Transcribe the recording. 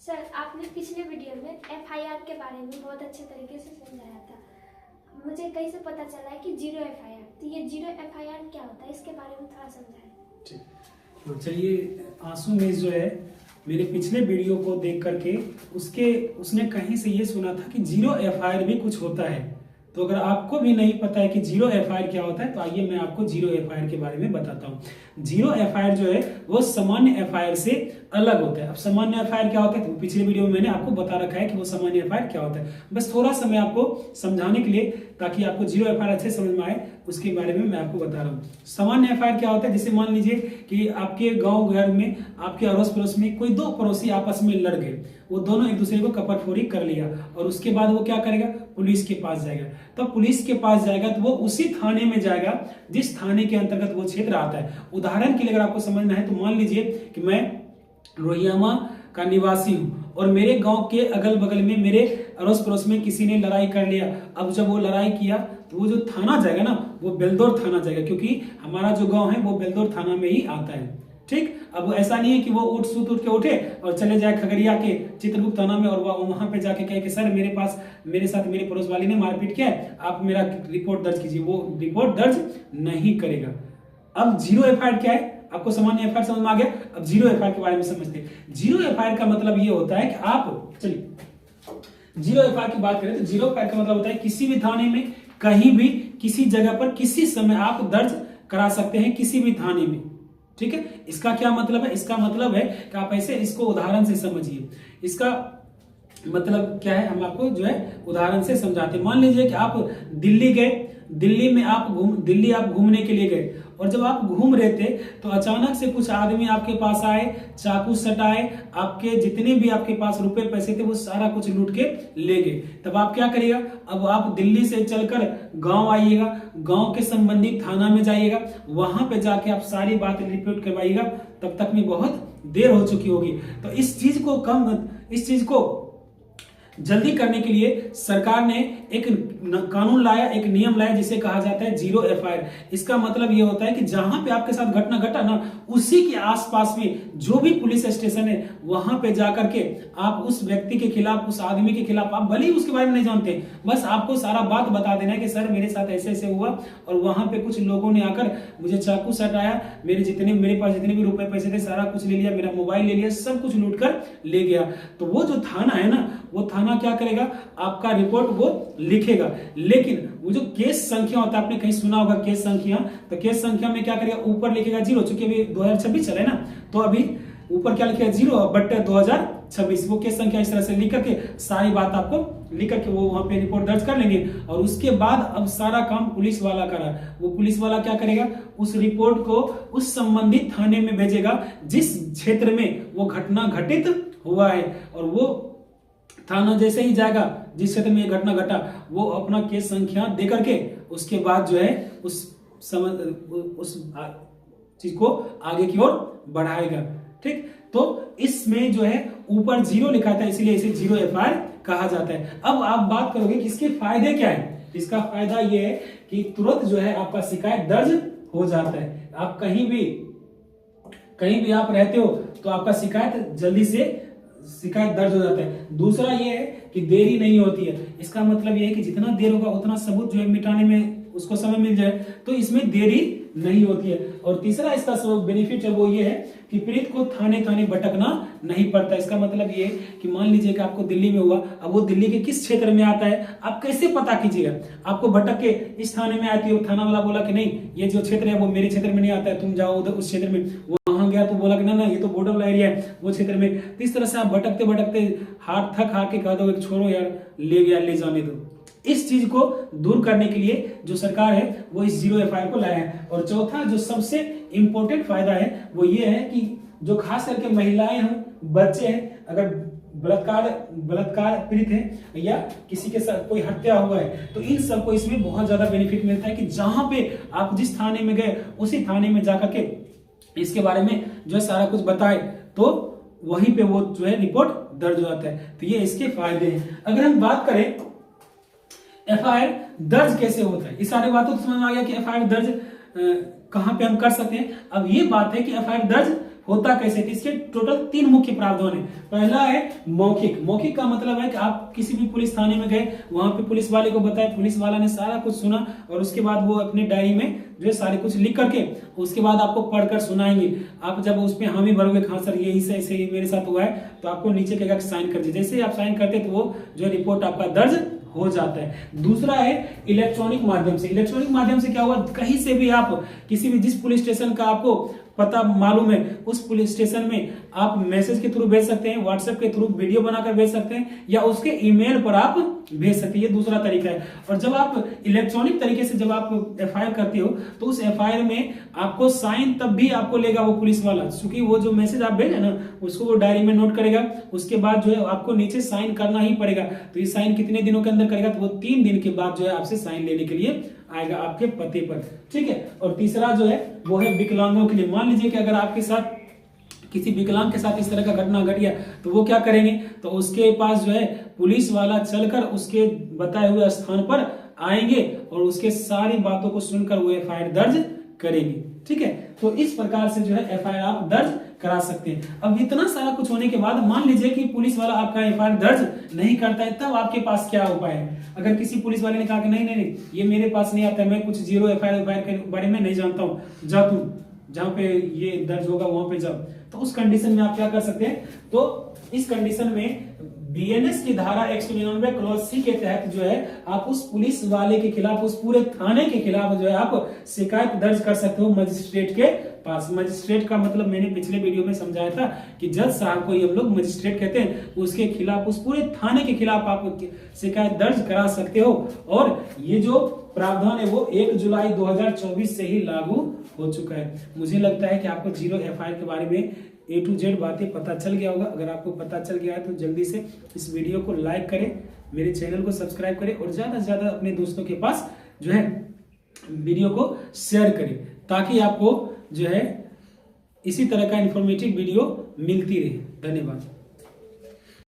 Sir, आपने पिछले video में एफआईआर के बारे में बहुत अच्छे तरीके से समझाया था। मुझे कहीं से पता चला है कि जीरो एफआईआर, तो ये जीरो एफआईआर क्या होता है, इसके बारे में थोड़ा समझाएं। ठीक, तो चलिए आंसू में जो है मेरे पिछले वीडियो को देख करके उसने कहीं से ये सुना था कि जीरो एफआईआर भी कुछ होता है। तो अगर आपको भी नहीं पता है कि जीरो एफआईआर क्या होता है तो आइए मैं आपको जीरो एफआईआर के बारे में बताता हूँ। जीरो एफआईआर जो है वो सामान्य एफआईआर से अलग होता है। अब सामान्य एफआईआर क्या होता है तो पिछले वीडियो में मैंने आपको बता रखा है कि वो सामान्य एफआईआर क्या होता है। बस थोड़ा सा मैं आपको समझाने के लिए, ताकि आपको जीरो एफआईआर अच्छे समझ में आए, उसके बारे में मैं आपको बता रहा हूँ। सामान्य एफआईआर क्या होता है, जैसे मान लीजिए कि आपके गाँव घर में, आपके अड़ोस पड़ोस में कोई दो पड़ोसी आपस में लड़ गए, वो दोनों एक दूसरे को कपटफोड़ी कर लिया और उसके बाद वो क्या करेगा, पुलिस के पास जाएगा। तो पुलिस के पास जाएगा तो वो उसी थाने में जाएगा जिस थाने के अंतर्गत वो क्षेत्र आता है। उदाहरण के लिए अगर आपको समझना है तो मान लीजिए कि मैं रोहियामा का निवासी हूँ और मेरे गांव के अगल बगल में, मेरे अड़ोस पड़ोस में किसी ने लड़ाई कर लिया। अब जब वो लड़ाई किया तो वो जो थाना जाएगा ना, वो बेलदौर थाना जाएगा, क्योंकि हमारा जो गांव है वो बेलदौर थाना में ही आता है। ठीक, अब ऐसा नहीं है कि वो उठ के उठे और चले जाए खगड़िया के चित्रगुप्त थाना में और वहां पे जाके कहे कि सर मेरे साथ मेरे पड़ोस वाली ने मारपीट किया है, आप मेरा रिपोर्ट दर्ज कीजिए। वो रिपोर्ट दर्ज नहीं करेगा। अब जीरो एफआईआर क्या है, आपको सामान्य एफआईआर समझ में आ गया। अब जीरो एफआईआर के बारे में समझते हैं। जीरो एफआईआर का मतलब ये होता है कि आप, चलिए जीरो एफआईआर की बात करें तो जीरो एफआईआर का मतलब होता है किसी भी थाने में, कहीं भी, किसी जगह पर, किसी समय आप दर्ज करा सकते हैं, किसी भी थाने में। ठीक है, इसका क्या मतलब है, इसका मतलब है कि आप ऐसे इसको उदाहरण से समझिए। इसका मतलब क्या है, हम आपको जो है उदाहरण से समझाते हैं। मान लीजिए कि आप दिल्ली गए, दिल्ली आप घूमने के लिए गए और जब आप घूम रहे थे तो अचानक से कुछ आदमी आपके पास आए, चाकू सटाए, आपके जितने भी आपके पास रुपए पैसे थे वो सारा कुछ लूट के ले गए। तब आप क्या करिएगा, अब आप दिल्ली से चलकर गांव आइएगा, गांव के संबंधित थाना में जाइएगा, वहां पे जाके आप सारी बात रिपोर्ट करवाइएगा। तब तक में बहुत देर हो चुकी होगी। तो इस चीज को जल्दी करने के लिए सरकार ने एक कानून लाया, एक नियम लाया जिसे कहा जाता है जीरो एफआईआर। इसका मतलब ये होता है कि जहां पे आपके साथ घटना घटा ना, उसी के आसपास में जो भी पुलिस स्टेशन है वहां पे जाकर के आप उस व्यक्ति के खिलाफ, उस आदमी के खिलाफ, आप भले ही उसके बारे में नहीं जानते, बस आपको सारा बात बता देना है कि सर मेरे साथ ऐसे ऐसे हुआ और वहां पे कुछ लोगों ने आकर मुझे चाकू सटाया, मेरे पास जितने भी रुपए पैसे थे सारा कुछ ले लिया, मेरा मोबाइल ले लिया, सब कुछ लूट कर ले गया। तो वो जो थाना है ना, वो थाना क्या करेगा, आपका रिपोर्ट वो लिखेगा। लेकिन वो जो केस संख्या होता है, आपने कहीं सुना होगा केस संख्या, तो केस संख्या में क्या करेगा, ऊपर लिखेगा जीरो, चूंकि अभी 2026 चल रहा है ना, तो अभी ऊपर क्या लिखेगा, 0/2026। वो केस संख्या इस तरह से लिख करके सारी बात आपको लिख करके वो वहां पे रिपोर्ट दर्ज कर लेंगे। और उसके बाद अब सारा काम पुलिस वाला करा। वो पुलिस वाला क्या करेगा, उस रिपोर्ट को उस संबंधित थाने में भेजेगा जिस क्षेत्र में वो घटना घटित हुआ है। और वो थाना जैसे ही जाएगा जिस क्षेत्र में ये घटना घटा, वो अपना केस संख्या दे करके उसके बाद जो है उस चीज को आगे की ओर बढ़ाएगा। ठीक, तो इसमें जो है ऊपर जीरो लिखा था, इसलिए इसे जीरो एफआईआर कहा जाता है। अब आप बात करोगे कि इसके फायदे क्या है। इसका फायदा ये है कि तुरंत जो है आपका शिकायत दर्ज हो जाता है। आप कहीं भी आप रहते हो तो आपका शिकायत जल्दी से शिकायत दर्ज हो जाता है। दूसरा ये है कि देरी नहीं होती है। इसका मतलब ये है कि जितना देर होगा उतना सबूत जो है मिटाने में उसको समय मिल जाए, तो इसमें देरी नहीं होती है। और तीसरा इसका बेनिफिट है वो ये है कि पीड़ित को थाने भटकना नहीं पड़ता। इसका मतलब ये है कि मान लीजिए कि आपको दिल्ली में हुआ, अब वो दिल्ली के किस क्षेत्र में आता है आप कैसे पता कीजिएगा। आपको भटक के इस थाने में आती है, थाना वाला बोला कि नहीं ये जो क्षेत्र है वो मेरे क्षेत्र में नहीं आता है, तुम जाओ उधर उस क्षेत्र में। वहां गया तो बोला कि ना ये तो बॉर्डर वाला एरिया है, वो क्षेत्र में। इस तरह से आप भटकते भटकते थक हार के कह दो छोड़ो यार, ले गया ले जाने दो। इस चीज को दूर करने के लिए जो सरकार है वो इस जीरो एफआईआर को लाया है। और चौथा जो सबसे इंपॉर्टेंट फायदा है वो ये है कि जो खास करके महिलाएं हैं, बच्चे हैं, अगर बलात्कार पीड़ित है या किसी के साथ कोई हत्या हुआ है, तो इन सबको इसमें बहुत ज्यादा बेनिफिट मिलता है कि जहां पे आप जिस थाने में गए उसी थाने में जाकर के इसके बारे में जो है सारा कुछ बताए तो वहीं पे वो जो है रिपोर्ट दर्ज हो जाता है। तो ये इसके फायदे हैं। अगर हम बात करें एफआईआर दर्ज कैसे होता है, इस सारी बातों को समझ में आ गया कि एफआईआर दर्ज कहां पे हम कर सकते हैं। अब ये बात है कि एफआईआर दर्ज होता कैसे, इसके टोटल 3 मुख्य प्रावधान है। पहला है मौखिक। मौखिक का मतलब है कि आप किसी भी पुलिस थाने में गए, वहां पे पुलिस वाले को बताए, पुलिस वाला ने सारा कुछ सुना और उसके बाद वो अपने डायरी में जो है सारे कुछ लिख करके उसके बाद आपको पढ़कर सुनाएंगे। आप जब उस पर हामी भरोगे, हाँ सर यही से ऐसे मेरे साथ हुआ है, तो आपको नीचे कहेगा साइन कर दीजिए। जैसे ही आप साइन करते तो वो जो रिपोर्ट आपका दर्ज हो जाता है। दूसरा है इलेक्ट्रॉनिक माध्यम से। इलेक्ट्रॉनिक माध्यम से क्या हुआ, कहीं से भी आप किसी भी जिस पुलिस स्टेशन का आपको पता मालूम है उस पुलिस स्टेशन में आप मैसेज के थ्रू भेज सकते हैं, व्हाट्सएप के थ्रू वीडियो बनाकर भेज सकते हैं, या उसके ईमेल पर आप भेज सकते हैं। ये दूसरा तरीका है। और जब आप इलेक्ट्रॉनिक तरीके से जब आप एफआईआर करते हो तो उस एफआईआर में आपको साइन तब भी आपको लेगा वो पुलिस वाला, क्योंकि वो जो मैसेज आप भेजे ना उसको वो डायरी में नोट करेगा। उसके बाद जो है आपको नीचे साइन करना ही पड़ेगा। तो ये साइन कितने दिनों के अंदर करेगा, तो वो 3 दिन के बाद जो है आपसे साइन लेने के लिए आएगा आपके पते पर। ठीक है। और तीसरा जो है वो है विकलांगों के लिए। मान लीजिए कि अगर आपके साथ किसी विकलांग के साथ इस तरह का घटना घट गया तो वो क्या करेंगे, तो उसके पास जो है पुलिस वाला चलकर उसके बताए हुए स्थान पर आएंगे और उसके सारी बातों को सुनकर वो एफआईआर दर्ज करेंगे। ठीक है। तो इस प्रकार से जो है एफआईआर आप दर्ज करा सकते हैं। अब इतना सारा कुछ होने के बाद मान लीजिए कि पुलिस वाला आपका एफआईआर दर्ज नहीं करता है, तब आपके पास क्या उपाय है। अगर किसी पुलिस वाले ने कहा कि नहीं नहीं नहीं ये मेरे पास नहीं आता है, मैं कुछ जीरो एफआईआर के बारे में नहीं जानता हूँ, जा तू जहां पे ये दर्ज होगा वहां पे जाओ, तो उस कंडीशन में आप क्या कर सकते हैं, तो इस कंडीशन में बीएनएस की धारा 199 क्लॉज सी के तहत जो है आप उस पुलिस वाले के खिलाफ, उस पूरे थाने के खिलाफ जो है आप शिकायत दर्ज कर सकते हो मजिस्ट्रेट के पास। मजिस्ट्रेट का मतलब मैंने पिछले वीडियो में समझाया था कि जज साहब को हम लोग मजिस्ट्रेट कहते हैं, उसके खिलाफ, उस पूरे थाने के खिलाफ आप शिकायत दर्ज करा सकते हो। और ये जो प्रावधान है वो 1 जुलाई 2024 से ही लागू हो चुका है। मुझे लगता है कि आपको जीरो एफआईआर के बारे में A to Z बातें पता चल गया होगा। अगर आपको पता चल गया है तो जल्दी से इस वीडियो को लाइक करें, मेरे चैनल को सब्सक्राइब करें और ज्यादा से ज्यादा अपने दोस्तों के पास जो है वीडियो को शेयर करें, ताकि आपको जो है इसी तरह का इंफॉर्मेटिव वीडियो मिलती रहे। धन्यवाद।